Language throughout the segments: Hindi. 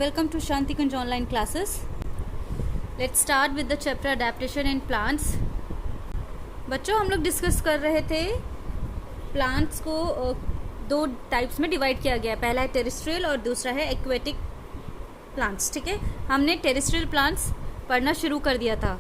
Welcome to Shanti Kunj online classes. Let's start with the chapter adaptation in plants. बच्चों हम लोग डिस्कस कर रहे थे प्लांट्स को दो टाइप्स में डिवाइड किया गया है. पहला है टेरेस्ट्रियल और दूसरा है एक्वेटिक प्लांट्स. ठीक है, हमने टेरेस्ट्रियल प्लांट्स पढ़ना शुरू कर दिया था.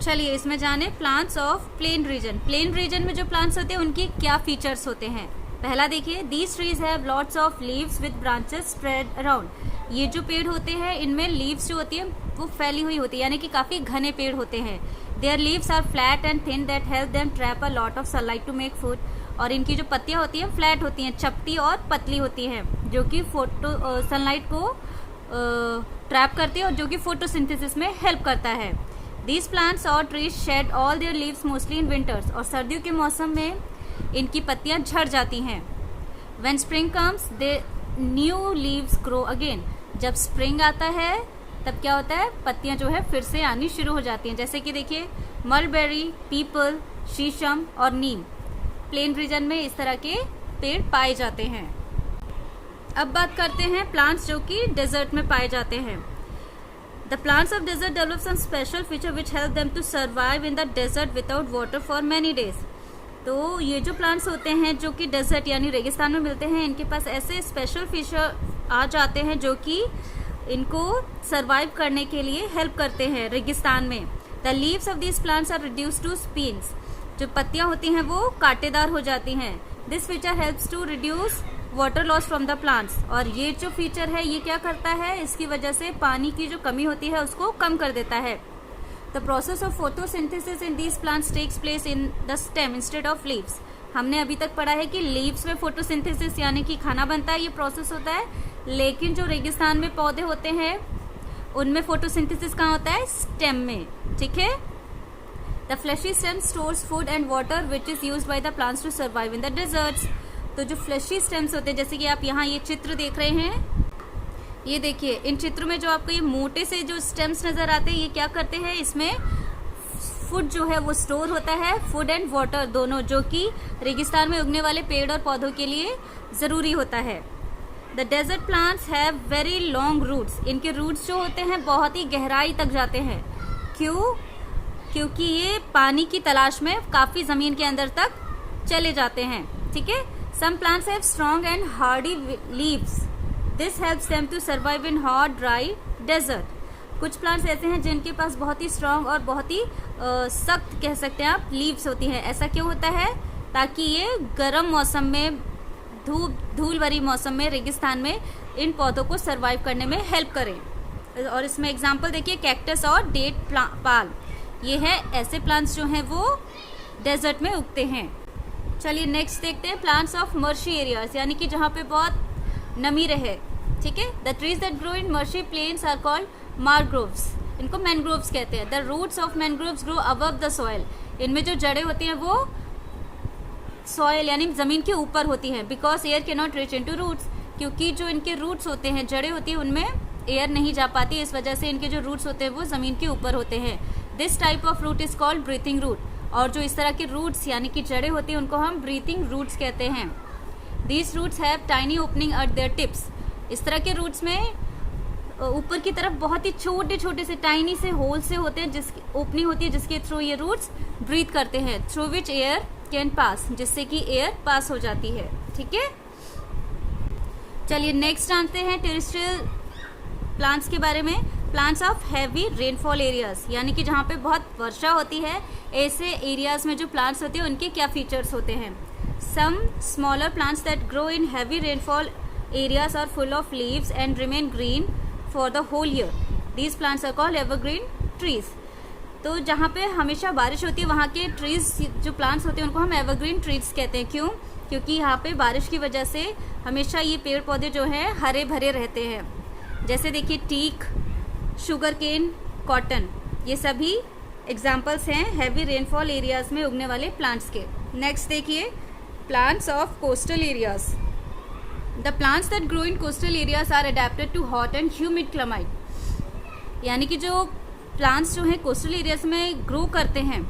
चलिए इसमें जाने plants of plain region. Plain region में जो प्लांट्स होते हैं उनके क्या फीचर्स होते हैं. पहला देखिए, these trees have lots of leaves with branches spread around. ये जो पेड़ होते हैं इनमें लीव्स जो होती है वो फैली हुई होती है, यानी कि काफी घने पेड़ होते हैं. Their leaves are flat and thin that help them trap a lot of sunlight to make food. और इनकी जो पत्तियां होती हैं फ्लैट होती हैं, चपटी और पतली होती हैं, जो कि सनलाइट को ट्रैप करती है और जो कि फोटोसिंथेसिस में हेल्प करता है. These plants or trees shed all their leaves mostly in winters. और सर्दियों के मौसम में इनकी पत्तियां झड़ जाती हैं. When spring comes, the new leaves grow again. जब स्प्रिंग आता है तब क्या होता है, पत्तियां जो है फिर से आनी शुरू हो जाती हैं. जैसे कि देखिए मलबेरी, पीपल, शीशम और नीम. प्लेन रीजन में इस तरह के पेड़ पाए जाते हैं. अब बात करते हैं प्लांट्स जो कि डेजर्ट में पाए जाते हैं. The plants of desert develop some special feature which help them to survive in the desert without water for many days. तो ये जो प्लांट्स होते हैं जो कि डेजर्ट यानी रेगिस्तान में मिलते हैं, इनके पास ऐसे स्पेशल फीचर आ जाते हैं जो कि इनको सरवाइव करने के लिए हेल्प करते हैं रेगिस्तान में. The leaves of these plants are reduce to spines. जो पत्तियां होती हैं वो कांटेदार हो जाती हैं. This feature helps to reduce water loss from the plants. और ये जो फीचर है ये क्या करता है, इसकी वजह से पानी की जो कमी होती है उसको कम कर देता है. The process of photosynthesis in these plants takes place in the stem instead of leaves. हमने अभी तक पढ़ा है कि लीव्स में फोटोसिंथेसिस यानी कि खाना बनता है, ये प्रोसेस होता है. लेकिन जो रेगिस्तान में पौधे होते हैं उनमें फोटोसिंथेसिस कहाँ होता है, स्टेम में. ठीक है. The fleshy stem stores food and water which is used by the plants to survive in the deserts. तो जो फ्लैशी स्टेम्स होते हैं, जैसे कि आप यहाँ ये चित्र देख रहे हैं, ये देखिए इन चित्रों में जो आपको ये मोटे से जो स्टेम्स नजर आते हैं, ये क्या करते हैं, इसमें फूड जो है वो स्टोर होता है, फूड एंड वाटर दोनों, जो कि रेगिस्तान में उगने वाले पेड़ और पौधों के लिए जरूरी होता है. The desert plants have very long roots. इनके रूट्स जो होते हैं बहुत ही गहराई तक जाते हैं. क्यों? क्योंकि ये पानी की तलाश में काफी जमीन के अंदर तक चले जाते हैं. ठीक है. Some plants have strong and hardy leaves. This helps them to survive in hot, dry desert. कुछ प्लांट्स ऐसे हैं जिनके पास बहुत ही स्ट्रॉन्ग और बहुत ही सख्त कह सकते हैं आप लीव्स होती हैं. ऐसा क्यों होता है, ताकि ये गर्म मौसम में, धूल भरी मौसम में, रेगिस्तान में इन पौधों को सरवाइव करने में हेल्प करें. और इसमें एग्जांपल देखिए कैक्टस और डेट पाल्म. ये है ऐसे प्लांट्स जो हैं वो डेजर्ट में उगते हैं. चलिए नेक्स्ट देखते हैं प्लांट्स ऑफ मर्शी एरियाज, यानी कि जहाँ पे बहुत नमी रहे. ठीक है. The trees that grow in marshy plains are called mangroves. इनको मैनग्रोव्स कहते हैं. The roots of mangroves grow above the soil. इनमें जो जड़ें होती हैं वो सॉइल यानी जमीन के ऊपर होती हैं. Because air can not reach into roots. क्योंकि जो इनके रूट्स होते हैं, जड़ें होती हैं, उनमें एयर नहीं जा पाती, इस वजह से इनके जो रूट्स होते हैं वो जमीन के ऊपर होते हैं. This type of root is called breathing root. और जो इस तरह के रूट्स यानी कि जड़ें होती हैं उनको हम ब्रीथिंग रूट्स कहते हैं. These roots have tiny opening at their tips. इस तरह के रूट्स में ऊपर की तरफ बहुत ही छोटे छोटे से टाइनी से होल से होते हैं, जिसकी ओपनिंग होती है, जिसके थ्रू ये रूट्स ब्रीथ करते हैं. Through which air can pass, जिससे कि एयर पास हो जाती है. ठीक है. चलिए नेक्स्ट जानते हैं टेरेस्ट्रियल प्लांट्स के बारे में. Plants of heavy rainfall areas, यानी कि जहाँ पे बहुत वर्षा होती है, ऐसे एरियाज में जो प्लांट्स होते हैं उनके क्या फीचर्स होते हैं. Some smaller plants that grow in heavy rainfall areas are full of leaves and remain green for the whole year. These plants are called evergreen trees. तो जहाँ पे हमेशा बारिश होती है वहाँ के ट्रीज जो प्लांट्स होते हैं उनको हम एवरग्रीन ट्रीज कहते हैं. क्यों? क्योंकि यहाँ पे बारिश की वजह से हमेशा ये पेड़ पौधे जो हैं हरे भरे रहते हैं. जैसे देखिए टीक, शुगर केन, कॉटन, ये सभी एग्जाम्पल्स हैं हैवी रेनफॉल एरियाज में उगने वाले प्लांट्स के. नेक्स्ट देखिए plants of coastal areas. The plants that grow in coastal areas are adapted to hot and humid climate. यानी कि जो प्लांट्स जो हैं कोस्टल एरियाज में ग्रो करते हैं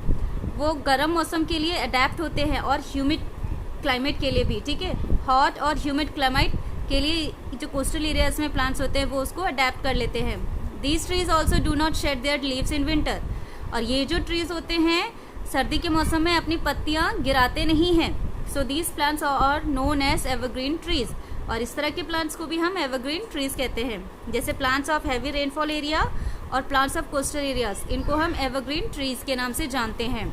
वो गर्म मौसम के लिए अडेप्ट होते हैं और ह्यूमिड क्लाइमेट के लिए भी. ठीक है. हॉट और ह्यूमिड क्लाइमेट के लिए जो कोस्टल एरियाज में प्लांट्स होते हैं वो उसको अडेप्ट कर लेते हैं। These trees also do not shade there leaves in winter. और ये जो ट्रीज होते हैं सर्दी के मौसम में अपनी पत्तियां गिराते नहीं हैं। So these plants are known as evergreen trees. और इस तरह के प्लांट्स को भी हम एवरग्रीन ट्रीज कहते हैं। जैसे plants of heavy rainfall area और प्लांट्स ऑफ कोस्टल एरियाज, इनको हम एवरग्रीन ट्रीज के नाम से जानते हैं।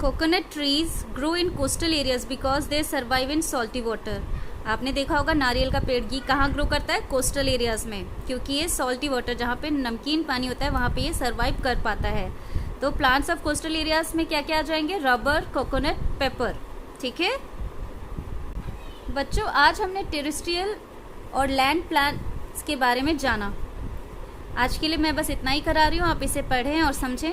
Coconut trees grow in coastal areas because they survive in salty water. आपने देखा होगा नारियल का पेड़ ये कहाँ ग्रो करता है? कोस्टल एरियाज में, क्योंकि ये सॉल्टी वाटर जहाँ पे नमकीन पानी होता है वहाँ पे ये सर्वाइव कर पाता है। तो प्लांट्स ऑफ कोस्टल एरियाज में क्या क्या आ जाएंगे? Rubber, coconut, paper. ठीक है बच्चों, आज हमने टेरेस्ट्रियल और लैंड प्लांट्स के बारे में जाना। आज के लिए मैं बस इतना ही करा रही हूँ, आप इसे पढ़ें और समझें।